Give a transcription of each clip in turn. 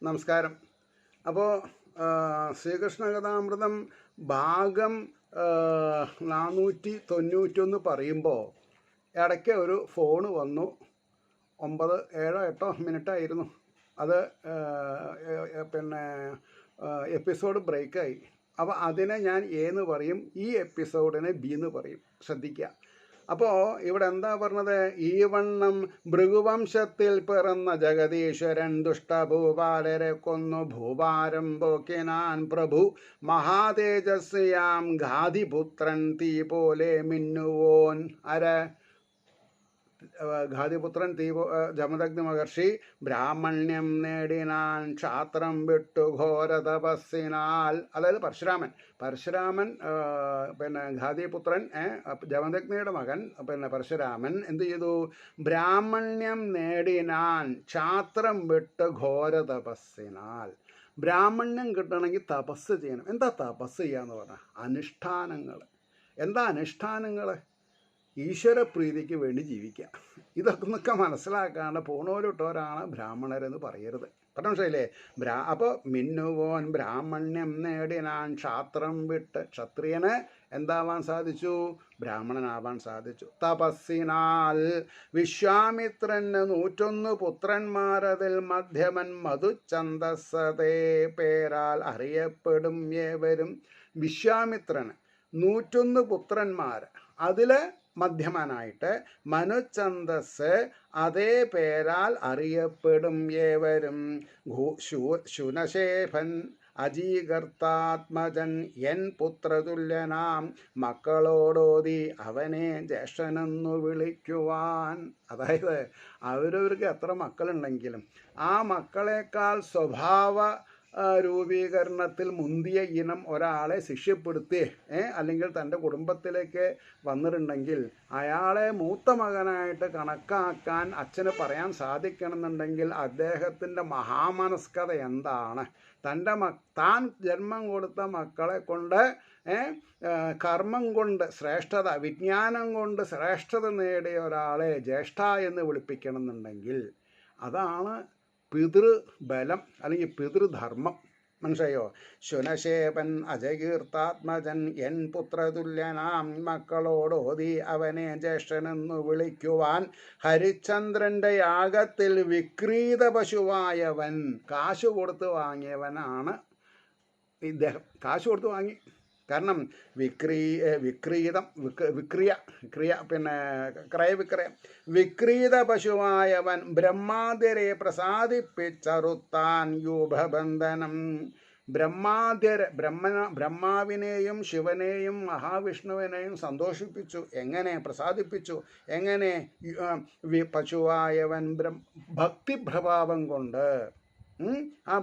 നമസ്കാരം. അപ്പോൾ ശ്രീകൃഷ്ണ കഥാമൃതം ഭാഗം 491 പറയുമ്പോൾ ഇടയ്ക്ക് ഒരു ഫോണ് വന്നു. 9, 7, 8 മിനിറ്റായിരുന്നു അത്. പിന്നെ എപ്പിസോഡ് ബ്രേക്കായി. അപ്പോൾ അതിനെ ഞാൻ എന്ന് പറയും, ഈ എപ്പിസോഡിനെ ബി എന്ന് പറയും. ശ്രദ്ധിക്കുക. അപ്പോൾ ഇവിടെ എന്താ പറഞ്ഞത്? ഈ വണ്ണം ഭൃഗുവംശത്തിൽ പിറന്ന ജഗദീശ്വരൻ ദുഷ്ടഭൂപാലരെ കൊന്നു ഭൂഭാരം പോക്കിനാൻ പ്രഭു മഹാതേജസ്യാം ഘാതിപുത്രൻ തീ പോലെ മിന്നുവോൻ. ഘാതിപുത്രൻ ജമദഗ്നി മഹർഷി ബ്രാഹ്മണ്യം നേടിനാൻ ക്ഷാത്രം വിട്ടു ഘോര തപസ്സിനാൽ. അതായത് പരശുരാമൻ പിന്നെ ഘാതിപുത്രൻ ജമദഗ്നിയുടെ മകൻ പരശുരാമൻ എന്ത് ചെയ്തു? ബ്രാഹ്മണ്യം നേടിനാൻ ക്ഷാത്രം വിട്ട് ഘോര തപസ്സിനാൽ. ബ്രാഹ്മണ്യം കിട്ടണമെങ്കിൽ തപസ് ചെയ്യണം. എന്താ തപസ് ചെയ്യാന്ന് പറഞ്ഞാൽ? അനുഷ്ഠാനങ്ങൾ. എന്താ അനുഷ്ഠാനങ്ങൾ? ഈശ്വരപ്രീതിക്ക് വേണ്ടി ജീവിക്കുക. ഇതൊക്കെ മനസ്സിലാക്കാണ്ട് പോണോരിട്ടവരാണ് ബ്രാഹ്മണരെന്ന് പറയരുത്. മനസ്സിലായില്ലേ? അപ്പോൾ മിന്നുവോൻ ബ്രാഹ്മണ്യം നേടിനാൻ ക്ഷാത്രം വിട്ട്. ക്ഷത്രിയന് എന്താവാൻ സാധിച്ചു? ബ്രാഹ്മണനാവാൻ സാധിച്ചു. തപസ്സിനാൽ വിശ്വാമിത്രന് 101 പുത്രന്മാരതിൽ മധ്യമൻ മധുഛന്ദസ്സതേ പേരാൽ അറിയപ്പെടും ഏവരും. വിശ്വാമിത്രന് 101 പുത്രന്മാർ, അതിൽ മധ്യമനായിട്ട് മനുഛന്ദസ് അതേ പേരാൽ അറിയപ്പെടും ഏവരും. ശുനശേഫൻ അജീകർത്താത്മജൻ എൻ പുത്രതുല്യനാം മക്കളോടോതി അവനെ ജ്യേഷ്ഠനെന്നു വിളിക്കുവാൻ. അതായത് അവരവർക്ക് എത്ര മക്കളുണ്ടെങ്കിലും ആ മക്കളെക്കാൾ സ്വഭാവ രൂപീകരണത്തിൽ മുന്തിയ ഇനം ഒരാളെ ശിഷ്യപ്പെടുത്തി അല്ലെങ്കിൽ തൻ്റെ കുടുംബത്തിലേക്ക് വന്നിട്ടുണ്ടെങ്കിൽ അയാളെ മൂത്ത മകനായിട്ട് കണക്കാക്കാൻ അച്ഛന് പറയാൻ സാധിക്കണമെന്നുണ്ടെങ്കിൽ അദ്ദേഹത്തിൻ്റെ മഹാമനസ്കത എന്താണ്? താൻ ജന്മം കൊടുത്ത മക്കളെ കൊണ്ട് കർമ്മം കൊണ്ട് ശ്രേഷ്ഠത, വിജ്ഞാനം കൊണ്ട് ശ്രേഷ്ഠത നേടിയ ഒരാളെ ജ്യേഷ്ഠ എന്ന് വിളിപ്പിക്കണമെന്നുണ്ടെങ്കിൽ അതാണ് പിതൃബലം അല്ലെങ്കിൽ പിതൃധർമ്മം. മനസ്സിലായോ? ശുനശേപൻ അജകീർത്താത്മജൻ എൻ പുത്രതുല്യനാം മക്കളോടോതി അവനെ ജ്യേഷ്ഠനെന്നു വിളിക്കുവാൻ. ഹരിശ്ചന്ദ്രൻ്റെ യാഗത്തിൽ വിക്രീത പശുവായവൻ. കാശ് കൊടുത്ത് വാങ്ങിയവനാണ് ഇദ്ദേഹം. കാശ് കൊടുത്ത് വാങ്ങി. കാരണം ക്രയവിക്രയം. വിക്രീത പശുവായവൻ ബ്രഹ്മാദ്യരെ പ്രസാദിപ്പിച്ചറുത്താൻ യൂപബന്ധനം. ബ്രഹ്മാവിനെയും ശിവനെയും മഹാവിഷ്ണുവിനെയും സന്തോഷിപ്പിച്ചു. എങ്ങനെ പ്രസാദിപ്പിച്ചു? എങ്ങനെ? പശുവായവൻ ഭക്തിപ്രഭാവം കൊണ്ട്. ആ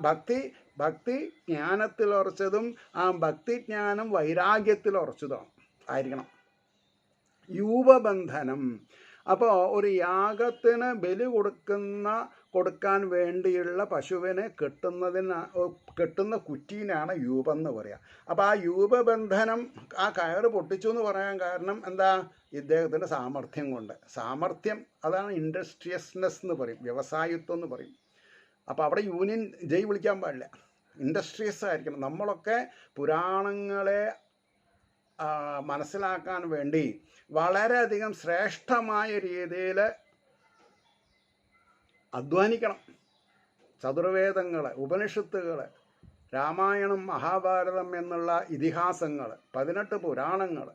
ഭക്തി ജ്ഞാനത്തിലുറച്ചതും ആ ഭക്തിജ്ഞാനം വൈരാഗ്യത്തിലുറച്ചതും ആയിരിക്കണം. യൂപബന്ധനം. അപ്പോൾ ഒരു യാഗത്തിന് ബലി കൊടുക്കാൻ വേണ്ടിയുള്ള പശുവിനെ കെട്ടുന്ന കുറ്റീനാണ് യൂപം എന്ന് പറയുക. അപ്പോൾ ആ യൂപബന്ധനം, ആ കയറ് പൊട്ടിച്ചു എന്ന് പറയാൻ കാരണം എന്താ? ഇദ്ദേഹത്തിൻ്റെ സാമർഥ്യം കൊണ്ട്. സാമർഥ്യം, അതാണ് ഇൻഡസ്ട്രിയസ്നെസ് എന്ന് പറയും, വ്യവസായിത്വം എന്ന് പറയും. അപ്പോൾ അവിടെ യൂണിയൻ ജയ് വിളിക്കാൻ പാടില്ല, ഇൻഡസ്ട്രിയസ് ആയിരിക്കണം. നമ്മളൊക്കെ പുരാണങ്ങളെ മനസ്സിലാക്കാൻ വേണ്ടി വളരെയധികം ശ്രേഷ്ഠമായ രീതിയിൽ അധ്വാനിക്കണം. ചതുർവേദങ്ങൾ, ഉപനിഷത്തുകൾ, രാമായണം, മഹാഭാരതം എന്നുള്ള ഇതിഹാസങ്ങൾ, 18 പുരാണങ്ങൾ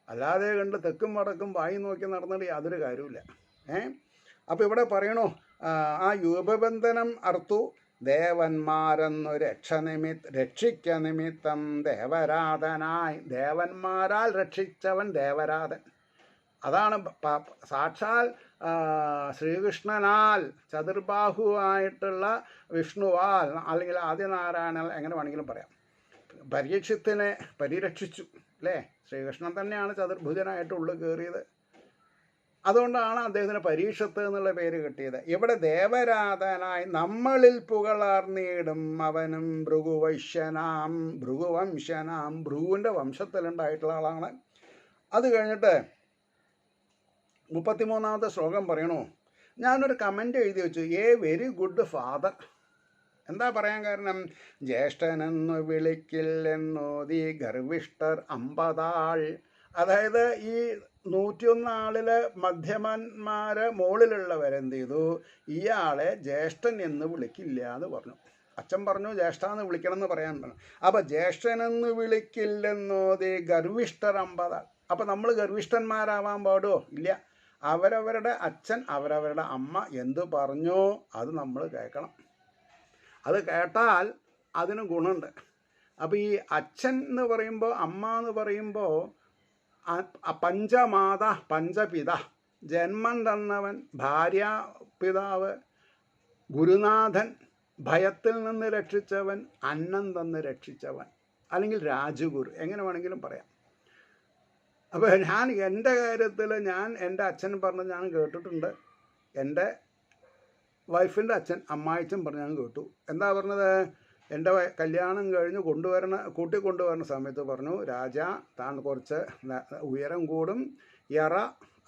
അല്ലാതെ കണ്ട് തെക്കും വടക്കും വായി നോക്കി നടന്നിട്ട് യാതൊരു കാര്യമില്ല. അപ്പോൾ ഇവിടെ പറയണോ, ആ യൂപബന്ധനം അർത്തു ദേവന്മാരെന്നു രക്ഷിക്ക നിമിത്തം ദേവരാധനായി. ദേവന്മാരാൽ രക്ഷിച്ചവൻ ദേവരാധൻ. അതാണ് സാക്ഷാൽ ശ്രീകൃഷ്ണനാൽ, ചതുർബാഹുവായിട്ടുള്ള വിഷ്ണുവാൽ അല്ലെങ്കിൽ ആദിനാരായണൻ, എങ്ങനെ വേണമെങ്കിലും പറയാം, പരീക്ഷത്തിനെ പരിരക്ഷിച്ചു അല്ലേ? ശ്രീകൃഷ്ണൻ തന്നെയാണ് ചതുർഭുജനായിട്ട് ഉള്ളിൽ കയറിയത്. അതുകൊണ്ടാണ് അദ്ദേഹത്തിന് പരീക്ഷത്ത് എന്നുള്ള പേര് കിട്ടിയത്. ഇവിടെ ദേവരാധനായി നമ്മളിൽ പുകളാർന്നിടും അവനും ഭൃഗുവംശനാം. ഭൃഗുവിൻ്റെ വംശത്തിലുണ്ടായിട്ടുള്ള ആളാണ്. അത് കഴിഞ്ഞിട്ട് 33ാമത്തെ ശ്ലോകം പറയണു. ഞാനൊരു കമൻ്റ് എഴുതി വെച്ചു, എ വെരി ഗുഡ് ഫാദർ. എന്താ പറയാൻ കാരണം? ജ്യേഷ്ഠനെന്നു വിളിക്കില്ലെന്നോതി ഗർവിഷ്ഠർ 50 അതായത് ഈ 101 മധ്യമന്മാര് മുകളിലുള്ളവരെന്ത് ചെയ്തു? ഇയാളെ ജ്യേഷ്ഠൻ എന്ന് വിളിക്കില്ല എന്ന് പറഞ്ഞു. അച്ഛൻ പറഞ്ഞു ജ്യേഷ്ഠ എന്ന് വിളിക്കണം എന്ന് പറയാൻ പറഞ്ഞു. അപ്പൊ ജ്യേഷ്ഠനെന്ന് വിളിക്കില്ലെന്നോതി ഗർവിഷ്ഠർ 50. അപ്പൊ നമ്മൾ ഗർവിഷ്ഠന്മാരാവാൻ പാടുമോ? ഇല്ല. അവരവരുടെ അച്ഛൻ അവരവരുടെ അമ്മ എന്തു പറഞ്ഞോ അത് നമ്മൾ കേൾക്കണം. അത് കേട്ടാൽ അതിന് ഗുണമുണ്ട്. അപ്പോൾ ഈ അച്ഛൻ എന്ന് പറയുമ്പോൾ, അമ്മ എന്ന് പറയുമ്പോൾ പഞ്ചമാത പഞ്ചപിത, ജന്മം തന്നവൻ, ഭാര്യ, പിതാവ്, ഗുരുനാഥൻ, ഭയത്തിൽ നിന്ന് രക്ഷിച്ചവൻ, അന്നം തന്ന് രക്ഷിച്ചവൻ, അല്ലെങ്കിൽ രാജഗുരു, എങ്ങനെ വേണമെങ്കിലും പറയാം. അപ്പോൾ ഞാൻ എൻ്റെ കാര്യത്തിൽ ഞാൻ എൻ്റെ അച്ഛൻ പറഞ്ഞ് ഞാൻ കേട്ടിട്ടുണ്ട്. എൻ്റെ വൈഫിൻ്റെ അച്ഛൻ, അമ്മായിച്ചൻ പറഞ്ഞ് ഞാൻ കേട്ടു. എന്താ പറഞ്ഞത്? എൻ്റെ കല്യാണം കഴിഞ്ഞ് കൂട്ടിക്കൊണ്ടുവരുന്ന സമയത്ത് പറഞ്ഞു, രാജാ താൻ കുറച്ച് ഉയരം കൂടും, യറ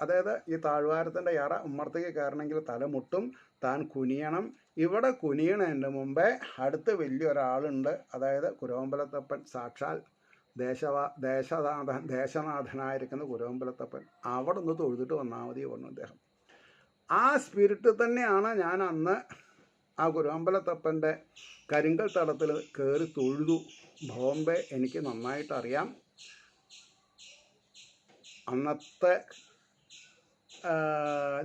അതായത് ഈ താഴ്വാരത്തിൻ്റെ യറ ഉമ്മർത്തേക്ക് കയറണമെങ്കിൽ തലമുട്ടും, താൻ കുനിയണം. ഇവിടെ കുനിയണതിൻ്റെ മുമ്പേ അടുത്ത് വലിയൊരാളുണ്ട്, അതായത് കുരവമ്പലത്തപ്പൻ, സാക്ഷാൽ ദേശനാഥനായിരിക്കുന്ന കുരവമ്പലത്തപ്പൻ, അവിടെ നിന്ന് തൊഴുതിട്ട് വന്നാൽ മതി പറഞ്ഞു അദ്ദേഹം. ആ സ്പിരിറ്റ് തന്നെയാണ് ഞാൻ അന്ന് ആ കുരവമ്പലത്തപ്പൻ്റെ കരിങ്കൽ തടത്തിൽ കയറി തൊഴുതു. ബോംബെ എനിക്ക് നന്നായിട്ടറിയാം. അന്നത്തെ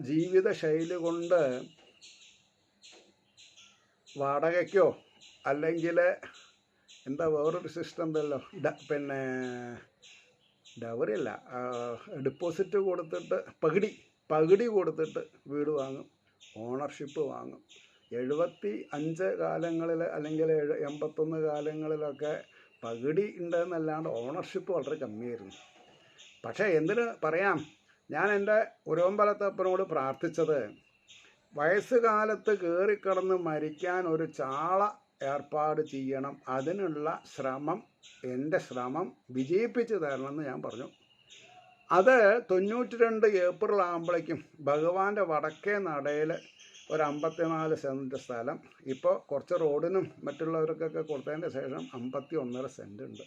ജീവിതശൈലി കൊണ്ട് വാടകയ്ക്കോ അല്ലെങ്കിൽ എന്താ വേറൊരു സിസ്റ്റം ഉണ്ടല്ലോ, പിന്നെ ഡവറി അല്ല, ഡെപ്പോസിറ്റ് കൊടുത്തിട്ട് പകുതി കൊടുത്തിട്ട് വീട് വാങ്ങും, ഓണർഷിപ്പ് വാങ്ങും. 75 കാലങ്ങളിൽ അല്ലെങ്കിൽ 81 കാലങ്ങളിലൊക്കെ പകുതി ഉണ്ടെന്നല്ലാണ്ട് ഓണർഷിപ്പ് വളരെ കമ്മിയായിരുന്നു. പക്ഷേ എന്തിന് പറയാം, ഞാൻ എൻ്റെ കുരവമ്പലത്തപ്പനോട് പ്രാർത്ഥിച്ചത് വയസ്സുകാലത്ത് കയറിക്കിടന്ന് മരിക്കാൻ ഒരു ചാള ഏർപ്പാട് ചെയ്യണം, അതിനുള്ള എൻ്റെ ശ്രമം വിജയിപ്പിച്ച് തരണമെന്ന് ഞാൻ പറഞ്ഞു. അത് 92 ഏപ്രിൽ ആകുമ്പോഴേക്കും ഭഗവാന്റെ വടക്കേ നടയിൽ ഒരു 54 സെൻറ്റ് സ്ഥലം, ഇപ്പോൾ കുറച്ച് റോഡിനും മറ്റുള്ളവർക്കൊക്കെ കൊടുത്തതിൻ്റെ ശേഷം 51.5 സെൻറ്റ് ഉണ്ട്.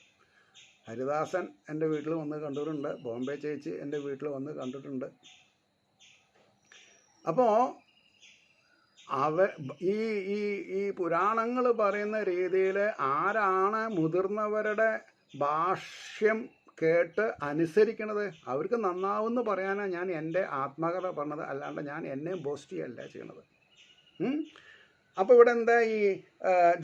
ഹരിദാസൻ എൻ്റെ വീട്ടിൽ വന്ന് കണ്ടിട്ടുണ്ട്, ബോംബെ ചേച്ചി എൻ്റെ വീട്ടിൽ വന്ന് കണ്ടിട്ടുണ്ട്. അപ്പോൾ ഈ ഈ ഈ പുരാണങ്ങൾ പറയുന്ന രീതിയിൽ ആരാണ് മുതിർന്നവരുടെ ഭാഷ്യം കേട്ട് അനുസരിക്കണത് അവർക്ക് നന്നാവുമെന്ന് പറയാനാണ് ഞാൻ എൻ്റെ ആത്മകഥ പറഞ്ഞത്, അല്ലാണ്ട് ഞാൻ എന്നെ ബോസ്റ്റ് ചെയ്യല്ല ചെയ്യണത്. അപ്പോൾ ഇവിടെ എന്താ, ഈ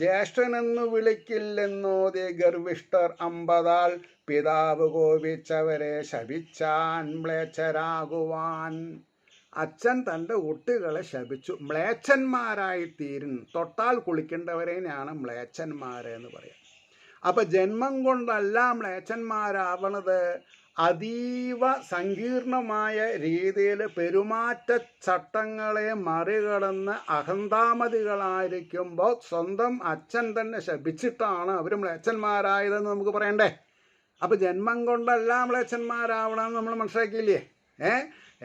ജ്യേഷ്ഠനെന്നു വിളിക്കില്ലെന്നോതി ഗർവിഷ്ഠർ 50 പിതാവ് കോപിച്ചവരെ ശപിച്ചാൻ മ്ലേച്ഛരാകുവാൻ. അച്ഛൻ തൻ്റെ കുട്ടികളെ ശപിച്ചു, മ്ലേച്ഛന്മാരായി തീരുന്നു. തൊട്ടാൽ കുളിക്കേണ്ടവരെയാണ് മ്ലേച്ഛന്മാരെന്ന് പറയാം. അപ്പം ജന്മം കൊണ്ടല്ല മ്ലേച്ഛന്മാരാവണത്, അതീവ സങ്കീർണമായ രീതിയിൽ പെരുമാറ്റച്ചട്ടങ്ങളെ മറികടന്ന് അഹന്താമതികളായിരിക്കുമ്പോൾ സ്വന്തം അച്ഛൻ തന്നെ ശപിച്ചിട്ടാണ് അവർ മ്ലേച്ഛന്മാരായതെന്ന് നമുക്ക് പറയണ്ടേ. അപ്പം ജന്മം കൊണ്ടല്ല മ്ലേച്ഛന്മാരാവണമെന്ന് നമ്മൾ മനസ്സിലാക്കിയില്ലേ?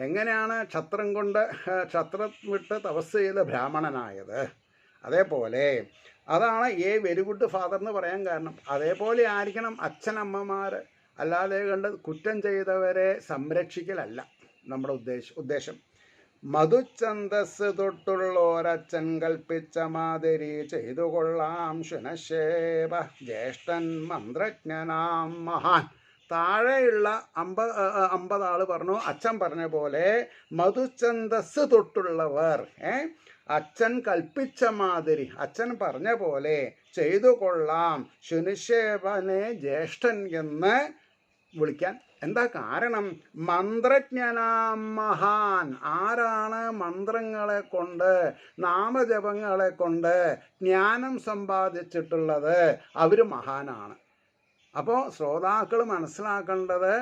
എങ്ങനെയാണ് ക്ഷത്രം വിട്ട് തപസ് ചെയ്ത് ബ്രാഹ്മണനായത്? അതേപോലെ അതാണ് വെരി ഗുഡ് ഫാദർ എന്ന് പറയാൻ കാരണം. അതേപോലെ ആയിരിക്കണം അച്ഛനമ്മമാർ. അല്ലാതെ കണ്ട് കുറ്റം ചെയ്തവരെ സംരക്ഷിക്കലല്ല നമ്മുടെ ഉദ്ദേശം. മധുഛന്ദസ് തൊട്ടുള്ളോരച്ഛൻ കൽപ്പിച്ച മാതിരി ചെയ്തു കൊള്ളാം ശുനശേപ ജ്യേഷ്ഠൻ മന്ത്രജ്ഞനാം മഹാൻ. താഴെയുള്ള 50 ആൾ പറഞ്ഞു, അച്ഛൻ പറഞ്ഞ പോലെ മധുഛന്ദസ് തൊട്ടുള്ളവർ അച്ഛൻ കൽപ്പിച്ച മാതിരി, അച്ഛൻ പറഞ്ഞ പോലെ ചെയ്തു കൊള്ളാം ശുനിശേപനെ ജ്യേഷ്ഠൻ എന്ന് വിളിക്കാൻ. എന്താ കാരണം? മന്ത്രജ്ഞനാം മഹാൻ. ആരാണ് മന്ത്രങ്ങളെ കൊണ്ട് നാമജപങ്ങളെ കൊണ്ട് ജ്ഞാനം സമ്പാദിച്ചിട്ടുള്ളത്? അവർ മഹാനാണ്. അപ്പോൾ ശ്രോതാക്കൾ മനസ്സിലാക്കേണ്ടത്,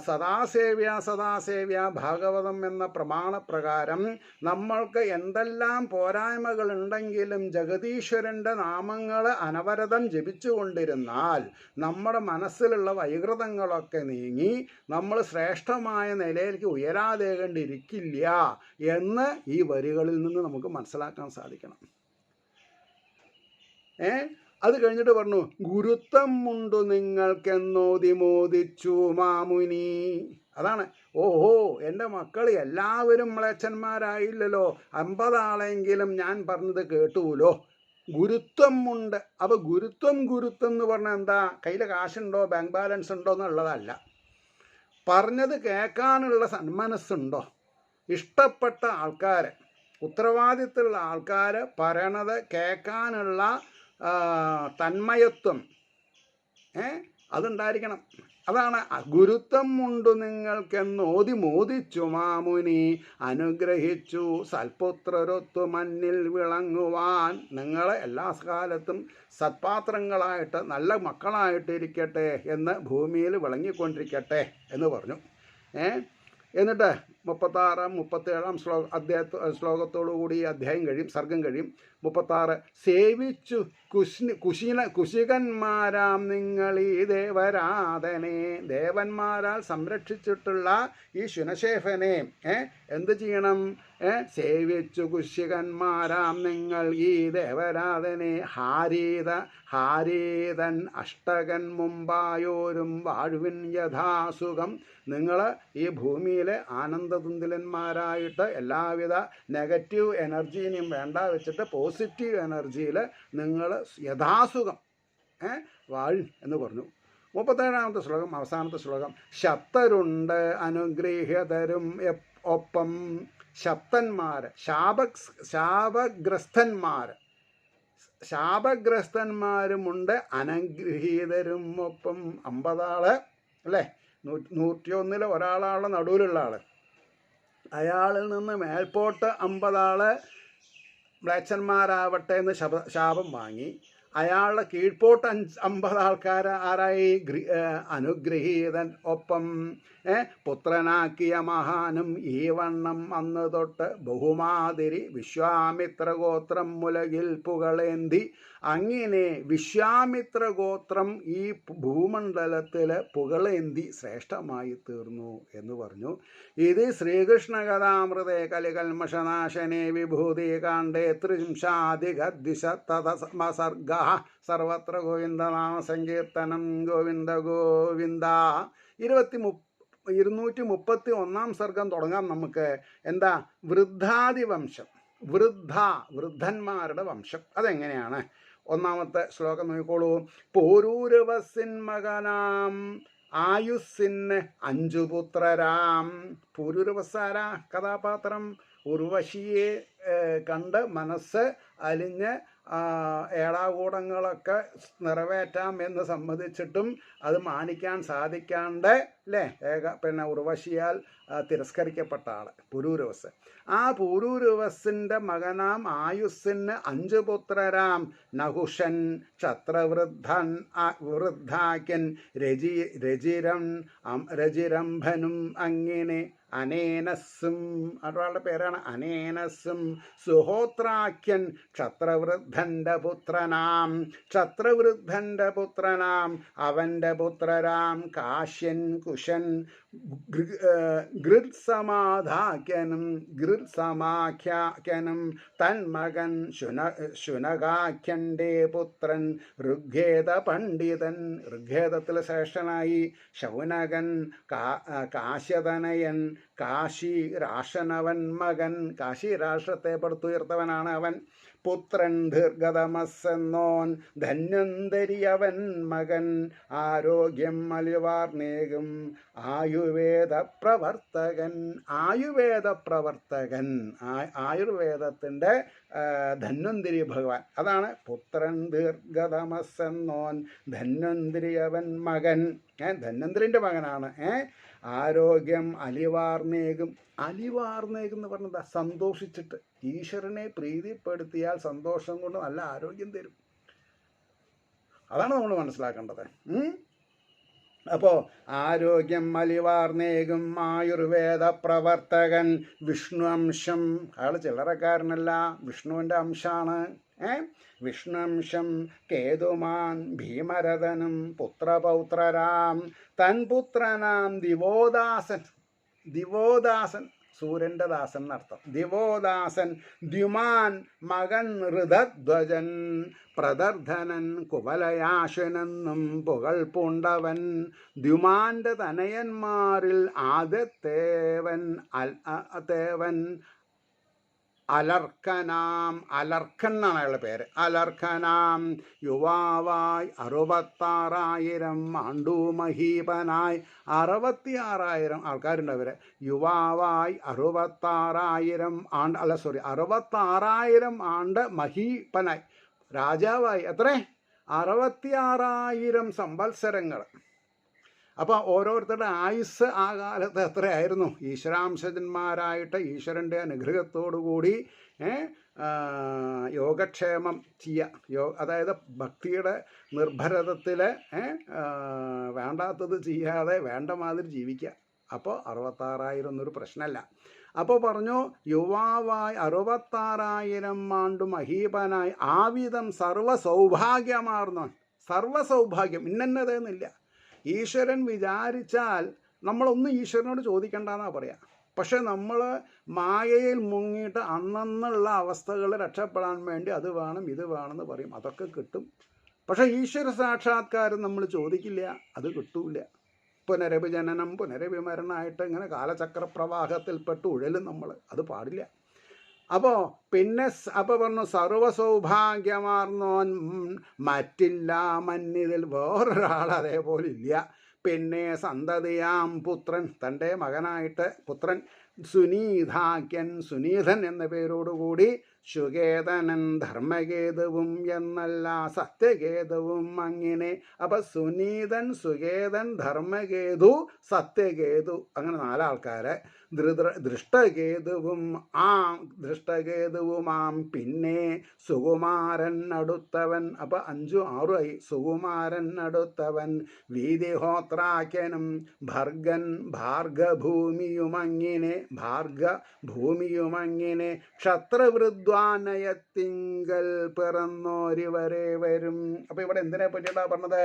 സദാസേവ്യ ഭാഗവതം എന്ന പ്രമാണപ്രകാരം നമ്മൾക്ക് എന്തെല്ലാം പോരായ്മകളുണ്ടെങ്കിലും ജഗദീശ്വരൻ്റെ നാമങ്ങൾ അനവരതം ജപിച്ചുകൊണ്ടിരുന്നാൽ നമ്മുടെ മനസ്സിലുള്ള വൈകൃതങ്ങളൊക്കെ നീങ്ങി നമ്മൾ ശ്രേഷ്ഠമായ നിലയിലേക്ക് ഉയരാതേകേണ്ടിയിരിക്കില്ല എന്ന് ഈ വരികളിൽ നിന്ന് നമുക്ക് മനസ്സിലാക്കാൻ സാധിക്കണം. അത് കഴിഞ്ഞിട്ട് പറഞ്ഞു, ഗുരുത്വം ഉണ്ടു നിങ്ങൾക്കെന്നോതി മോദിച്ചു മാമുനി. അതാണ്, ഓഹോ എൻ്റെ മക്കൾ എല്ലാവരും മ്ലേച്ഛന്മാരായില്ലല്ലോ, 50 ആളെങ്കിലും ഞാൻ പറഞ്ഞത് കേട്ടുല്ലോ. ഗുരുത്വം ഉണ്ട്. അപ്പോൾ ഗുരുത്വം എന്ന് പറഞ്ഞാൽ എന്താ? കയ്യിൽ കാശുണ്ടോ, ബാങ്ക് ബാലൻസ് ഉണ്ടോ എന്നുള്ളതല്ല. പറഞ്ഞത് കേൾക്കാനുള്ള സന്മനസ്സുണ്ടോ? ഇഷ്ടപ്പെട്ട ആൾക്കാർ, ഉത്തരവാദിത്തമുള്ള ആൾക്കാർ പറയണത് കേൾക്കാനുള്ള തന്മയത്വം അതുണ്ടായിരിക്കണം. അതാണ് ഗുരുത്വം ഉണ്ടു നിങ്ങൾക്കെന്നോതി മോദിച്ചു മാമുനി അനുഗ്രഹിച്ചു സൽപുത്രരൊത്തു മണ്ണിൽ വിളങ്ങുവാൻ. നിങ്ങൾ എല്ലാ കാലത്തും സത്പാത്രങ്ങളായിട്ട് നല്ല മക്കളായിട്ടിരിക്കട്ടെ എന്ന് ഭൂമിയിൽ വിളങ്ങിക്കൊണ്ടിരിക്കട്ടെ എന്ന് പറഞ്ഞു. എന്നിട്ട് 36, 37 ശ്ലോകത്തോടു കൂടി ഈ അധ്യായം കഴിയും, സർഗം കഴിയും. 36, സേവിച്ചു കുശികന്മാരാം നിങ്ങൾ ഈ ദേവരാധനെ. ദേവന്മാരാൽ സംരക്ഷിച്ചിട്ടുള്ള ഈ ശുനശേഫനെ എന്ത് ചെയ്യണം? സേവിച്ചു കുശികന്മാരാം നിങ്ങൾ ഈ ദേവരാധനെ. ഹാരീതൻ അഷ്ടകൻ മുമ്പായോരും വാഴുവിൻ യഥാസുഖം. നിങ്ങൾ ഈ ഭൂമിയിലെ ആനന്ദതുന്തിലന്മാരായിട്ട് എല്ലാവിധ നെഗറ്റീവ് എനർജീനെയും വേണ്ട വെച്ചിട്ട് പോസിറ്റീവ് എനർജിയിൽ നിങ്ങൾ യഥാസുഖം വാഴും എന്ന് പറഞ്ഞു. 37-ാമത്തെ ശ്ലോകം, അവസാനത്തെ ശ്ലോകം. ശപ്തരുണ്ട് അനുഗ്രഹീതരും ഒപ്പം. ശപ്തന്മാർ, ശാപഗ്രസ്തന്മാരുമുണ്ട് അനുഗ്രഹീതരും ഒപ്പം. 50 ആള് അല്ലേ? 101 ഒരാളാണ് നടുവിലുള്ള ആൾ. അയാളിൽ നിന്ന് മേൽപോട്ട് 50 ആള് മ്ലേച്ഛന്മാരാവട്ടെ എന്ന് ശാപം വാങ്ങി. അയാളുടെ കീഴ്പോട്ട് 50 ആൾക്കാർ ആരായി? അനുഗ്രഹീതൻ ഒപ്പം. പുത്രനാക്കിയ മഹാനും ഈ വണ്ണം അന്ന് തൊട്ട് ബഹുമാതിരി വിശ്വാമിത്രഗോത്രം മുലകിൽ പുകളേന്തി. അങ്ങനെ വിശ്വാമിത്രഗോത്രം ഈ ഭൂമണ്ഡലത്തിൽ പുകളേന്തി ശ്രേഷ്ഠമായി തീർന്നു എന്ന് പറഞ്ഞു. ഇത് ശ്രീകൃഷ്ണകഥാമൃതേ കലികൽമഷനാശനേ വിഭൂതി കാണ്ഡേ 30 സർവത്ര ഗോവിന്ദനാമ സങ്കീർത്തനം. ഗോവിന്ദ ഗോവിന്ദ. 231 സർഗം തുടങ്ങാം നമുക്ക്. എന്താ? വൃദ്ധാദിവംശം. വൃദ്ധന്മാരുടെ വംശം അതെങ്ങനെയാണ്? 1-ാമത്തെ ശ്ലോകം നോക്കിക്കോളൂ. പോരൂരവസിൻ മകനാം ആയുസ്സിന് 5 പുത്രരാം. പൂരൂരവസാര കഥാപാത്രം ഉർവശിയെ കണ്ട് മനസ്സ് അലിഞ്ഞ് ഏടാകൂടങ്ങളൊക്കെ നിറവേറ്റാം എന്ന് സമ്മതിച്ചിട്ടും അത് മാനിക്കാൻ സാധിക്കാണ്ട് അല്ലേ ഉർവശിയാൽ തിരസ്കരിക്കപ്പെട്ട ആൾ പുരൂരവസ്. ആ പുരൂരവസിൻ്റെ മകനാം ആയുസ്സിന് 5 പുത്രരാം. നഹുഷൻ ക്ഷത്രവൃദ്ധാക്യൻ രജിരംഭനും അങ്ങനെ അനേനസ്സും. ഒരാളുടെ പേരാണ് അനേനസ്സും. സുഹോത്രാക്യൻ ക്ഷത്രവൃദ്ധൻ്റെ പുത്രനാം. അവൻ്റെ പുത്രരാം കാശ്യൻ കുശൻ ഗൃത്സമാഖ്യാനും തന്മകൻ ശുനകാഖ്യൻ്റെ പുത്രൻ ഋഗ്വേദ പണ്ഡിതൻ. ഋഗ്വേദത്തിൽ ശ്രേഷ്ഠനായി ശൗനകൻ. കാശ്യതനയൻ കാശി രാഷനവൻ മകൻ. കാശി രാഷ്ട്രത്തെ പടുത്തുയർത്തവനാണ് അവൻ. പുത്രൻ ദീർഘതമസ്സെന്നോൻ ധന്വന്തരിയവൻ മകൻ. ആരോഗ്യം അലിവാർന്നേകും ആയുർവേദ പ്രവർത്തകൻ. ആയുർവേദത്തിൻ്റെ ധന്വന്തിരി ഭഗവാൻ. അതാണ് പുത്രൻ ദീർഘതമസ്സെന്നോൻ ധന്വന്തിരിയവൻ മകൻ. ധന്വന്തിരിൻ്റെ മകനാണ്. ആരോഗ്യം അലിവാർന്നേകും എന്ന് പറഞ്ഞത് സന്തോഷിച്ചിട്ട് ഈശ്വരനെ പ്രീതിപ്പെടുത്തിയാൽ സന്തോഷം കൊണ്ട് നല്ല ആരോഗ്യം തരും. അതാണ് നമ്മൾ മനസ്സിലാക്കേണ്ടത്. അപ്പോൾ ആരോഗ്യം അലിവാർന്നേകും ആയുർവേദ പ്രവർത്തകൻ. വിഷ്ണു അംശം. അയാൾ ചില്ലറക്കാരനല്ല, വിഷ്ണുവിൻ്റെ അംശമാണ്. വിഷ്ണുംശം കേതുമാൻ ഭീമരഥനും പുത്രപൗത്രരാം. തൻ പുത്രനാം ദിവോദാസൻ സൂര്യൻ്റെ ദാസൻ എന്നർത്ഥം. ദിവോദാസൻ ദ്യുമാൻ മകൻ ഋതധ്വജൻ പ്രദർധനൻ കുവലയാശനെന്നും പുകൾ പൂണ്ടവൻ ദ്യുമാൻ്റെ തനയന്മാരിൽ ആദ്യത്തേവൻ അലർക്കനാം, അലർക്കൻ എന്നാണ് അയാളുടെ പേര്. അലർക്കനാം യുവാവായി 66,000 ആണ്ടു മഹീപനായി. 66,000 ആൾക്കാരുണ്ട് അവരെ. യുവാവായി 66,000 ആണ്ട് മഹീപനായി, രാജാവായി. എത്ര? 66,000 സംവത്സരങ്ങൾ. അപ്പോൾ ഓരോരുത്തരുടെ ആയുസ് ആ കാലത്ത് എത്രയായിരുന്നു? ഈശ്വരാംശജന്മാരായിട്ട് ഈശ്വരൻ്റെ അനുഗ്രഹത്തോടുകൂടി യോഗക്ഷേമം ചെയ്യുക, അതായത് ഭക്തിയുടെ നിർഭരതത്തിൽ വേണ്ടാത്തത് ചെയ്യാതെ വേണ്ട മാതിരി ജീവിക്കുക. അപ്പോൾ 66,000 എന്നൊരു പ്രശ്നമല്ല. അപ്പോൾ പറഞ്ഞു യുവാവായി 66,000 ആണ്ടു മഹീപനായി ആവിധം സർവ്വസൗഭാഗ്യമാർന്നവൻ. സർവ്വസൗഭാഗ്യം ഇന്നതെന്നില്ല. ഈശ്വരൻ വിചാരിച്ചാൽ നമ്മളൊന്നും ഈശ്വരനോട് ചോദിക്കണ്ടെന്നാണ് പറയാം. പക്ഷെ നമ്മൾ മായയിൽ മുങ്ങിയിട്ട് അന്നുള്ള അവസ്ഥകൾ രക്ഷപ്പെടാൻ വേണ്ടി അത് വേണം ഇത് വേണമെന്ന് പറയും. അതൊക്കെ കിട്ടും. പക്ഷേ ഈശ്വര സാക്ഷാത്കാരം നമ്മൾ ചോദിക്കില്ല, അത് കിട്ടൂല. പുനരഭിജനനം പുനരഭിമരണമായിട്ട് ഇങ്ങനെ കാലചക്രപ്രവാഹത്തിൽപ്പെട്ട് ഉഴലും നമ്മൾ. അത് പാടില്ല. അപ്പോൾ പറഞ്ഞു സർവ്വസൗഭാഗ്യമാർന്നോൻ മറ്റില്ല മന്നിതിൽ വേറൊരാൾ അതേപോലെ ഇല്ല. പിന്നെ സന്തതിയാം പുത്രൻ, തൻ്റെ മകനായിട്ട് പുത്രൻ സുനീതാഖ്യൻ, സുനീതൻ എന്ന പേരോടുകൂടി ശുകേതനൻ ധർമ്മകേതുവും എന്നല്ല സത്യകേതുവും അങ്ങനെ. അപ്പം സുനീതൻ, സുകേതൻ, ധർമ്മകേതു, സത്യകേതു, അങ്ങനെ 4 ആൾക്കാരെ. ദൃഷ്ടകേതുവുമാം പിന്നെ സുകുമാരൻ അടുത്തവൻ. അപ്പം 5, 6 ആയി. സുകുമാരൻ അടുത്തവൻ വീതിഹോത്രാഖ്യനും ഭർഗൻ ഭാർഗഭൂമിയുമങ്ങിനെ ക്ഷത്രവൃദ്ധാനയത്തിങ്കൽ പിറന്നോരിവരെ വരും. അപ്പം ഇവിടെ എന്തിനെ പറ്റിയിട്ടാണ് പറഞ്ഞത്?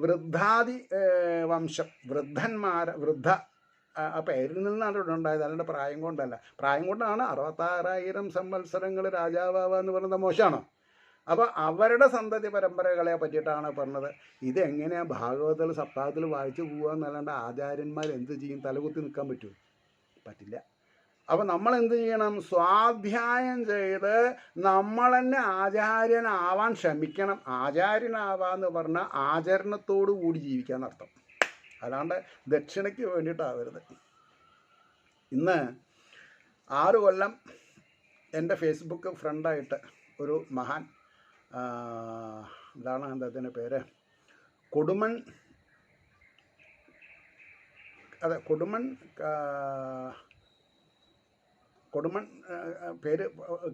വൃദ്ധാദി വംശം, വൃദ്ധ ആ പേരിൽ നിന്നാണ് ഇവിടെ ഉണ്ടായത്, അല്ലാണ്ട് പ്രായം കൊണ്ടല്ല. പ്രായം കൊണ്ടാണ് 66,000 സംവത്സരങ്ങൾ രാജാവാവുക എന്ന് പറയുന്നത് മോശമാണോ? അപ്പോൾ അവരുടെ സന്തതി പരമ്പരകളെ പറ്റിയിട്ടാണ് പറഞ്ഞത്. ഇതെങ്ങനെയാണ് ഭാഗവതത്തിൽ സപ്താഹത്തിൽ വായിച്ചു പോകുക എന്നല്ലാണ്ട് ആചാര്യന്മാർ എന്ത് ചെയ്യും? തലകുത്തി നിൽക്കാൻ പറ്റുമോ? പറ്റില്ല. അപ്പം നമ്മൾ എന്ത് ചെയ്യണം? സ്വാധ്യായം ചെയ്ത് നമ്മൾ തന്നെ ആചാര്യനാവാൻ ശ്രമിക്കണം. ആചാര്യനാവാന്ന് പറഞ്ഞാൽ ആചരണത്തോടു കൂടി ജീവിക്കാന്നർത്ഥം, അല്ലാണ്ട് ദക്ഷിണയ്ക്ക് വേണ്ടിയിട്ടാവരുത്. ഇന്ന് 6 കൊല്ലം എൻ്റെ ഫേസ്ബുക്ക് ഫ്രണ്ടായിട്ട് ഒരു മഹാൻ, എന്താണ് അദ്ദേഹത്തിൻ്റെ പേര്, കൊടുമൺ പേര്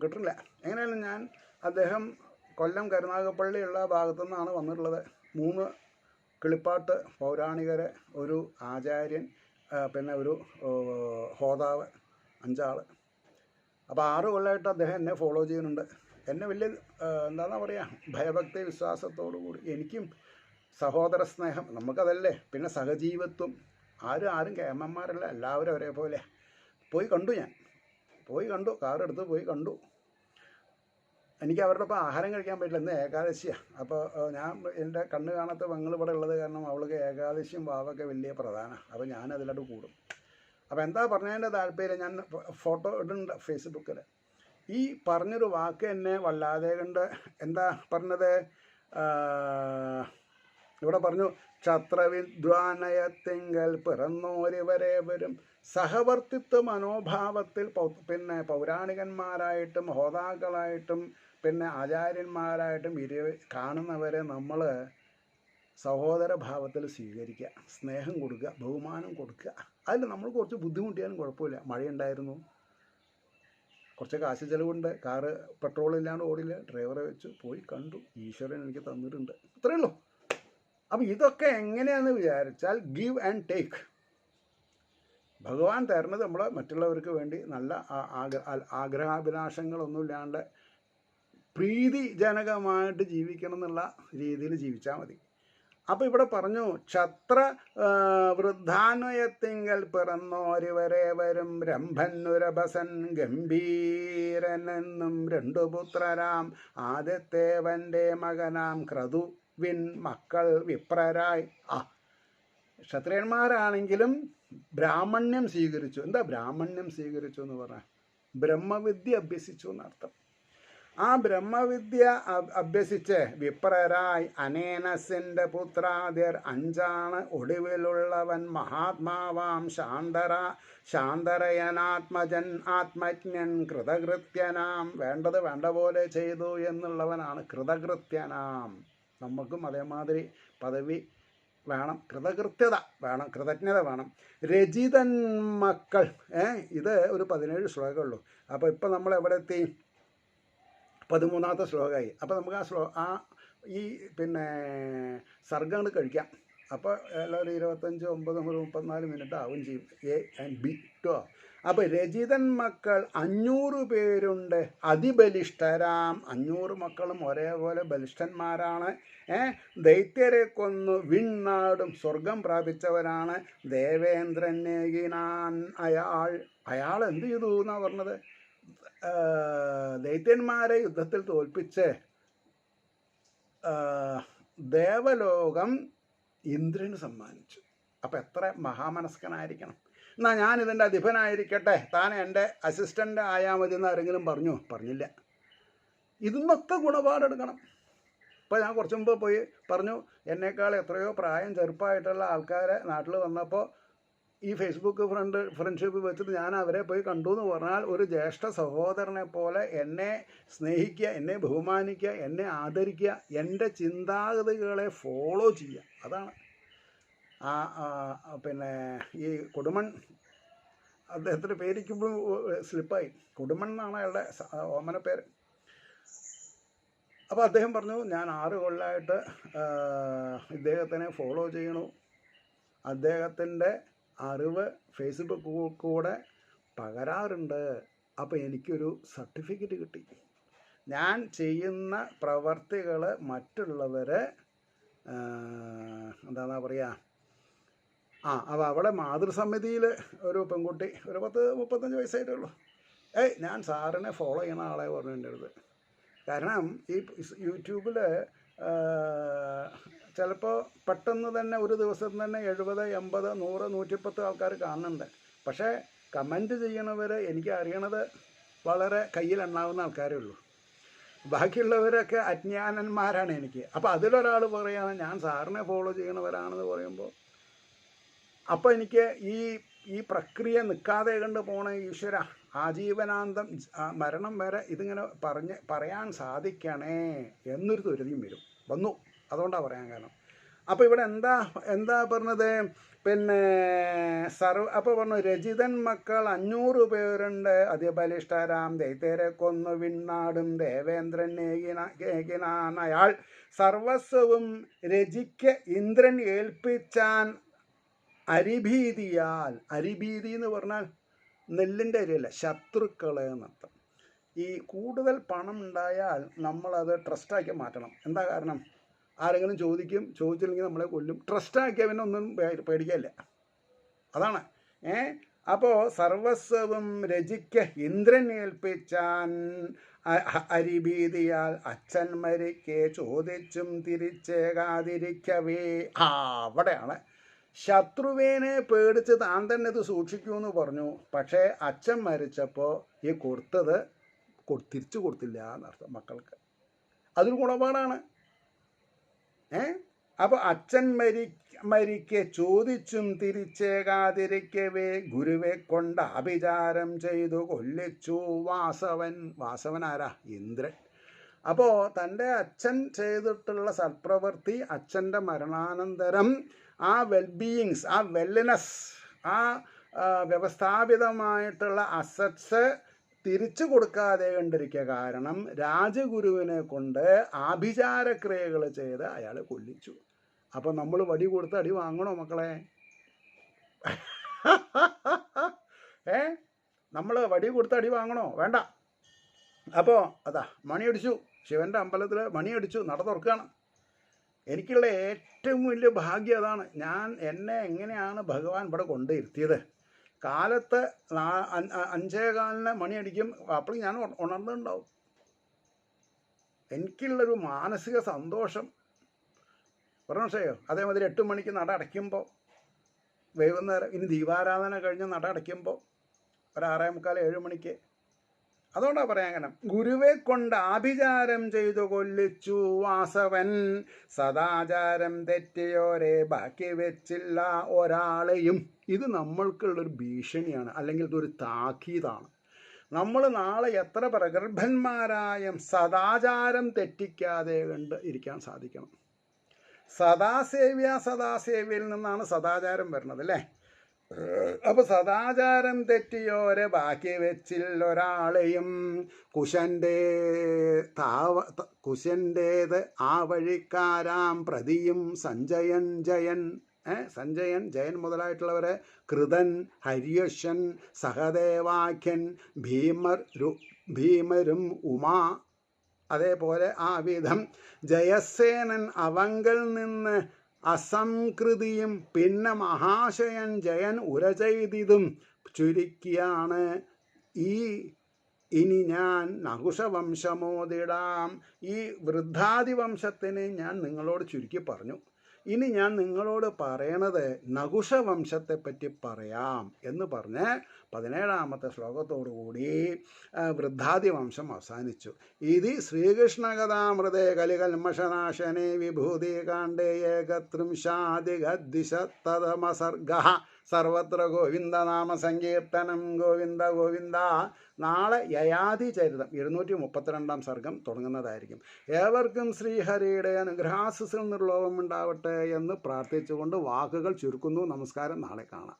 കിട്ടില്ല. എങ്ങനെയാലും ഞാൻ അദ്ദേഹം കൊല്ലം കരുനാഗപ്പള്ളിയുള്ള ഭാഗത്തു നിന്നാണ് വന്നിട്ടുള്ളത്. 3 കിളിപ്പാട്ട് പൗരാണികരെ, ഒരു ആചാര്യൻ, പിന്നെ ഒരു ഹോതാവ്, 5 ആൾ. അപ്പോൾ 6 കൊല്ലമായിട്ട് അദ്ദേഹം എന്നെ ഫോളോ ചെയ്യുന്നുണ്ട്. എന്നെ വലിയ എന്താണെന്നാ പറയുക, ഭയഭക്തി വിശ്വാസത്തോടു കൂടി. എനിക്കും സഹോദര സ്നേഹം, നമുക്കതല്ലേ. പിന്നെ സഹജീവത്വം. ആരും കേമന്മാരല്ല, എല്ലാവരും ഒരേപോലെ. പോയി കണ്ടു, കാറെടുത്ത് പോയി കണ്ടു. എനിക്ക് അവരുടെ ഒപ്പം ആഹാരം കഴിക്കാൻ പറ്റില്ല, ഇന്ന് ഏകാദശിയാണ്. അപ്പോൾ ഞാൻ എൻ്റെ കണ്ണ് കാണാത്ത പെങ്ങൾ ഇവിടെ ഉള്ളത് കാരണം അവൾക്ക് ഏകാദശിയും വാവൊക്കെ വലിയ പ്രധാനമാണ്. അപ്പോൾ ഞാൻ അതിലോട്ട് കൂടും. അപ്പോൾ എന്താ പറഞ്ഞതിൻ്റെ താല്പര്യം, ഞാൻ ഫോട്ടോ ഇടുന്നുണ്ട് ഫേസ്ബുക്കിൽ. ഈ പറഞ്ഞൊരു വാക്ക് എന്നെ വല്ലാതെ കണ്ട്. എന്താ പറഞ്ഞത്? ഇവിടെ പറഞ്ഞു ക്ഷത്രവിദ്വാനയത്തിങ്കൽ പിറന്നോരിവരെ വരും. സഹവർത്തിത്വ മനോഭാവത്തിൽ പിന്നെ പൗരാണികന്മാരായിട്ടും ഹോതാക്കളായിട്ടും പിന്നെ ആചാര്യന്മാരായിട്ടും കാണുന്നവരെ നമ്മൾ സഹോദര ഭാവത്തിൽ സ്വീകരിക്കുക, സ്നേഹം കൊടുക്കുക, ബഹുമാനം കൊടുക്കുക. അതിൽ നമ്മൾ കുറച്ച് ബുദ്ധിമുട്ടിയാലും കുഴപ്പമില്ല. മഴയുണ്ടായിരുന്നു, കുറച്ച് കാശ് ചിലവുണ്ട്, കാറ് പെട്രോൾ ഇല്ലാണ്ട് ഓടില്ല, ഡ്രൈവറെ വെച്ച് പോയി കണ്ടു, ഈശ്വരൻ എനിക്ക് തന്നിട്ടുണ്ട്, അത്രയേ ഉള്ളൂ. അപ്പം ഇതൊക്കെ എങ്ങനെയാണെന്ന് വിചാരിച്ചാൽ ഗീവ് ആൻഡ് ടേക്ക്. ഭഗവാൻ തരുന്നത് നമ്മൾ മറ്റുള്ളവർക്ക് വേണ്ടി നല്ല ആഗ്രഹാഭിലാഷങ്ങളൊന്നുമില്ലാണ്ട് പ്രീതിജനകമായിട്ട് ജീവിക്കണം എന്നുള്ള രീതിയിൽ ജീവിച്ചാൽ മതി. അപ്പോൾ ഇവിടെ പറഞ്ഞു ക്ഷത്ര വൃദ്ധാന്വയത്തിങ്കൽ പിറന്നോരിവരെ വരും രംഭന്നുരഭസൻ ഗംഭീരനെന്നും രണ്ടു പുത്രരാം ആദിത്തേവൻ്റെ മകനാം ക്രതുവിൻ മക്കൾ വിപ്രരായി. ക്ഷത്രിയന്മാരാണെങ്കിലും ബ്രാഹ്മണ്യം സ്വീകരിച്ചു. എന്താ ബ്രാഹ്മണ്യം സ്വീകരിച്ചു എന്ന് പറഞ്ഞാൽ ബ്രഹ്മവിദ്യ അഭ്യസിച്ചു എന്നർത്ഥം. ആ ബ്രഹ്മവിദ്യ അഭ്യസിച്ച് വിപ്രരായി അനേനസിൻ്റെ പുത്രാദിർ അഞ്ചാണ് ഒടുവിലുള്ളവൻ മഹാത്മാവാം ശാന്തരയനാത്മജൻ ആത്മജ്ഞൻ കൃതകൃത്യനാം. വേണ്ടത് വേണ്ട പോലെ ചെയ്തു എന്നുള്ളവനാണ് കൃതകൃത്യനാം. നമുക്കും അതേമാതിരി പദവി വേണം, കൃതകൃത്യത വേണം, കൃതജ്ഞത വേണം. രചിതൻ മക്കൾ. ഇത് ഒരു 17 ശ്ലോകമുള്ളൂ. അപ്പോൾ ഇപ്പം നമ്മൾ എവിടെ എത്തി? 13ാമത്തെ ശ്ലോകമായി. അപ്പോൾ നമുക്ക് ഈ പിന്നെ സർഗം കഴിക്കാം. അപ്പോൾ എല്ലാവരും 25, 9, 34 മിനിറ്റ് ആവും ചെയ്യും. A and B കേട്ടോ. അപ്പോൾ രചിതൻ മക്കൾ 500 പേരുണ്ട്. അതിബലിഷ്ഠരാം. 500 മക്കളും ഒരേപോലെ ബലിഷ്ഠന്മാരാണ്. ദൈത്യരെ കൊന്നു വിണ്ണാടും സ്വർഗം പ്രാപിച്ചവരാണ്. ദേവേന്ദ്രനേകിനാൻ അയാൾ എന്ത് ചെയ്തു എന്നാണ് പറഞ്ഞത്? ദൈത്യന്മാരെ യുദ്ധത്തിൽ തോൽപ്പിച്ച് ദേവലോകം ഇന്ദ്രന് സമ്മാനിച്ചു. അപ്പം എത്ര മഹാമനസ്കനായിരിക്കണം. എന്നാൽ ഞാനിതിൻ്റെ അധിപനായിരിക്കട്ടെ, താൻ എൻ്റെ അസിസ്റ്റൻ്റ് ആയാൽ മതി എന്ന് ആരെങ്കിലും പറഞ്ഞില്ല. ഇതിന്നൊക്കെ ഗുണപാടെടുക്കണം. ഇപ്പോൾ ഞാൻ കുറച്ച് മുമ്പ് പോയി പറഞ്ഞു, എന്നേക്കാൾ എത്രയോ പ്രായം ചെറുപ്പമായിട്ടുള്ള ആൾക്കാരെ നാട്ടിൽ വന്നപ്പോൾ ഈ ഫേസ്ബുക്ക് ഫ്രണ്ട്ഷിപ്പ് വെച്ചിട്ട് ഞാൻ അവരെ പോയി കണ്ടു എന്ന് പറഞ്ഞാൽ ഒരു ജ്യേഷ്ഠ സഹോദരനെ പോലെ എന്നെ സ്നേഹിക്കുക, എന്നെ ബഹുമാനിക്കുക, എന്നെ ആദരിക്കുക, എൻ്റെ ചിന്താഗതികളെ ഫോളോ ചെയ്യുക. അതാണ് പിന്നെ ഈ കൊടുമൺ, അദ്ദേഹത്തിൻ്റെ പേരിക്കുമ്പോഴും സ്ലിപ്പായി. കൊടുമൺ എന്നാണ് അയാളുടെ ഓമന പേര്. അപ്പോൾ അദ്ദേഹം പറഞ്ഞു, ഞാൻ 6 കൊല്ലമായിട്ട് ഇദ്ദേഹത്തിനെ ഫോളോ ചെയ്യണു. അദ്ദേഹത്തിൻ്റെ അറിവ് ഫേസ്ബുക്ക് കൂടെ പകരാറുണ്ട്. അപ്പോൾ എനിക്കൊരു സർട്ടിഫിക്കറ്റ് കിട്ടി. ഞാൻ ചെയ്യുന്ന പ്രവർത്തികൾ മറ്റുള്ളവർ എന്താണെന്നാ പറയുക, അപ്പോൾ അവിടെ മാതൃസമിതിയിൽ ഒരു പെൺകുട്ടി, ഒരു 30-35 വയസ്സായിട്ടേ ഉള്ളൂ. ഞാൻ സാറിനെ ഫോളോ ചെയ്യുന്ന ആളെ പറഞ്ഞു എൻ്റെ അടുത്ത്. കാരണം ഈ യൂട്യൂബിൽ ചിലപ്പോൾ പെട്ടെന്ന് തന്നെ ഒരു ദിവസം തന്നെ 70, 80, 100, 110 ആൾക്കാർ കാണുന്നുണ്ട്. പക്ഷേ കമൻറ്റ് ചെയ്യണവർ എനിക്ക് അറിയണത് വളരെ കയ്യിലെണ്ണാവുന്ന ആൾക്കാരേ ഉള്ളൂ. ബാക്കിയുള്ളവരൊക്കെ അജ്ഞാനന്മാരാണ് എനിക്ക്. അപ്പോൾ അതിലൊരാൾ പറയുകയാണ് ഞാൻ സാറിനെ ഫോളോ ചെയ്യണവരാണെന്ന് പറയുമ്പോൾ, അപ്പോൾ എനിക്ക് ഈ പ്രക്രിയ നിൽക്കാതെ കണ്ട് പോണ ഈശ്വര, ആജീവനാന്തം മരണം വരെ ഇതിങ്ങനെ പറയാൻ സാധിക്കണേ എന്നൊരു ധൃതിയും വന്നു. അതുകൊണ്ടാണ് പറയാൻ കാരണം. അപ്പോൾ ഇവിടെ എന്താ പറഞ്ഞത്? പിന്നെ അപ്പോൾ പറഞ്ഞു രചിതൻ മക്കൾ 500 പേരുണ്ട്. അതിബലിഷ്ഠരാം ദൈത്യരെ കൊന്നു വിണ്ണാടും ദേവേന്ദ്രൻ ഏകിനാൻ അയാൾ സർവസ്വവും രചിക്ക് ഇന്ദ്രൻ ഏൽപ്പിച്ചാൻ അരിഭീതിയാൽ. അരിഭീതി എന്ന് പറഞ്ഞാൽ നെല്ലിൻ്റെ അരിയല്ല, ശത്രുക്കളെ എന്നർത്ഥം. ഈ കൂടുതൽ പണം ഉണ്ടായാൽ നമ്മളത് ട്രസ്റ്റാക്കി മാറ്റണം. എന്താ കാരണം? ആരെങ്കിലും ചോദിച്ചില്ലെങ്കിൽ നമ്മളെ കൊല്ലും. ട്രസ്റ്റാക്കിയാൽ പിന്നെ ഒന്നും പേടിക്കില്ല. അതാണ്. അപ്പോൾ സർവസ്വവും രചിക്ക് ഇന്ദ്രൻ ഏൽപ്പിച്ചാൻ അരിഭീതിയാൽ അച്ഛൻ മരിക്കെ ചോദിച്ചും തിരിച്ചേകാതിരിക്കവേ. അവിടെയാണ് ശത്രുവിനെ പേടിച്ച് താൻ തന്നെ ഇത് സൂക്ഷിക്കുമെന്ന് പറഞ്ഞു. പക്ഷേ അച്ഛൻ മരിച്ചപ്പോൾ ഈ കൊടുത്തത് തിരിച്ചു കൊടുത്തില്ല എന്നർത്ഥം മക്കൾക്ക്. അതൊരു ഗുണപാടാണ്. അപ്പോൾ അച്ഛൻ മരിക്കെ ചോദിച്ചും തിരിച്ചേകാതിരിക്കവേ ഗുരുവെ കൊണ്ട് അഭിചാരം ചെയ്തു കൊല്ലിച്ചു വാസവൻ ആരാ? ഇന്ദ്രൻ. അപ്പോൾ തൻ്റെ അച്ഛൻ ചെയ്തിട്ടുള്ള സൽപ്രവൃത്തി, അച്ഛൻ്റെ മരണാനന്തരം ആ വെൽബീയിങ്സ്, ആ വെൽനെസ്, ആ വ്യവസ്ഥാപിതമായിട്ടുള്ള അസറ്റ്സ് തിരിച്ചു കൊടുക്കാതെ കണ്ടിരിക്കുക. കാരണം രാജഗുരുവിനെ കൊണ്ട് ആഭിചാരക്രിയകൾ ചെയ്ത് അയാളെ കൊല്ലിച്ചു. അപ്പോൾ നമ്മൾ വടി കൊടുത്ത് അടി വാങ്ങണോ മക്കളെ? നമ്മൾ വടി കൊടുത്ത് അടി വാങ്ങണോ? വേണ്ട. അപ്പോൾ അതാ മണിയടിച്ചു, ശിവൻ്റെ അമ്പലത്തിൽ മണിയടിച്ചു, നട തുറക്കുകയാണ്. എനിക്കുള്ള ഏറ്റവും വലിയ ഭാഗ്യം അതാണ്. എന്നെ എങ്ങനെയാണ് ഭഗവാൻ ഇവിടെ കൊണ്ടിരുത്തിയത്. കാലത്ത് 5:15 മണിയടിക്കും, അപ്പോൾ ഞാൻ ഉണർന്നുണ്ടാവും. എനിക്കുള്ളൊരു മാനസിക സന്തോഷം മനസ്സിലായോ. അതേമാതിരി 8 മണിക്ക് നട അടയ്ക്കുമ്പോൾ, വൈകുന്നേരം ഇനി ദീപാരാധന കഴിഞ്ഞ് നട അടയ്ക്കുമ്പോൾ ഒരു 6:45-7 മണിക്ക്. അതുകൊണ്ടാണ് പറയാൻ അങ്ങനെ. ഗുരുവെ കൊണ്ട് ആഭിചാരം ചെയ്തു കൊല്ലിച്ചു വാസവൻ, സദാചാരം തെറ്റിയോരെ ബാക്കി വെച്ചില്ല ഒരാളെയും. ഇത് നമ്മൾക്കുള്ളൊരു ഭീഷണിയാണ്, അല്ലെങ്കിൽ ഇതൊരു താക്കീതാണ്. നമ്മൾ നാളെ എത്ര പ്രഗത്ഭന്മാരായും സദാചാരം തെറ്റിക്കാതെ കണ്ട് ഇരിക്കാൻ സാധിക്കണം. സദാസേവ്യയിൽ നിന്നാണ് സദാചാരം വരുന്നത് അല്ലേ. അപ്പോൾ സദാചാരം തെറ്റിയോരെ ബാക്കി വെച്ചില്ലൊരാളെയും, കുശൻ്റേത് ആ വഴിക്കാരാം പ്രതിയും സഞ്ജയൻ ജയൻ മുതലായിട്ടുള്ളവരെ, കൃതൻ, ഹര്യശൻ, സഹദേവാഖ്യൻ, ഭീമരും ഉമാ, അതേപോലെ ആ വിധം ജയസേനൻ അവങ്കൽ നിന്ന് അസംകൃതിയും, പിന്നെ മഹാശയൻ ജയൻ ഉര ചെയ്തിതും ചുരുക്കിയാണ് ഇനി ഞാൻ നകുശവംശമോതിടാം. ഈ വൃദ്ധാതിവംശത്തിന് ഞാൻ നിങ്ങളോട് ചുരുക്കി പറഞ്ഞു. ഇനി ഞാൻ നിങ്ങളോട് പറയണത് നകുശവംശത്തെപ്പറ്റി പറയാം എന്ന് പറഞ്ഞ് 17ാമത്തെ ശ്ലോകത്തോടുകൂടി വൃദ്ധാതിവംശം അവസാനിച്ചു. ഇത് ശ്രീകൃഷ്ണകഥാമൃതേ കലികൽമഷനാശനെ വിഭൂതികാണ്ഡേ ഏകത്രിംശാധികദ്വിശതമസർഗഃ. സർവത്ര ഗോവിന്ദനാമ സങ്കീർത്തനം. ഗോവിന്ദ ഗോവിന്ദ. നാളെ യയാതി ചരിതം 232 സർഗം തുടങ്ങുന്നതായിരിക്കും. ഏവർക്കും ശ്രീഹരിയുടെ അനുഗ്രഹാശിസ്സുകൾ നിർലോഭം ഉണ്ടാവട്ടെ എന്ന് പ്രാർത്ഥിച്ചുകൊണ്ട് വാക്കുകൾ ചുരുക്കുന്നു. നമസ്കാരം. നാളെ കാണാം.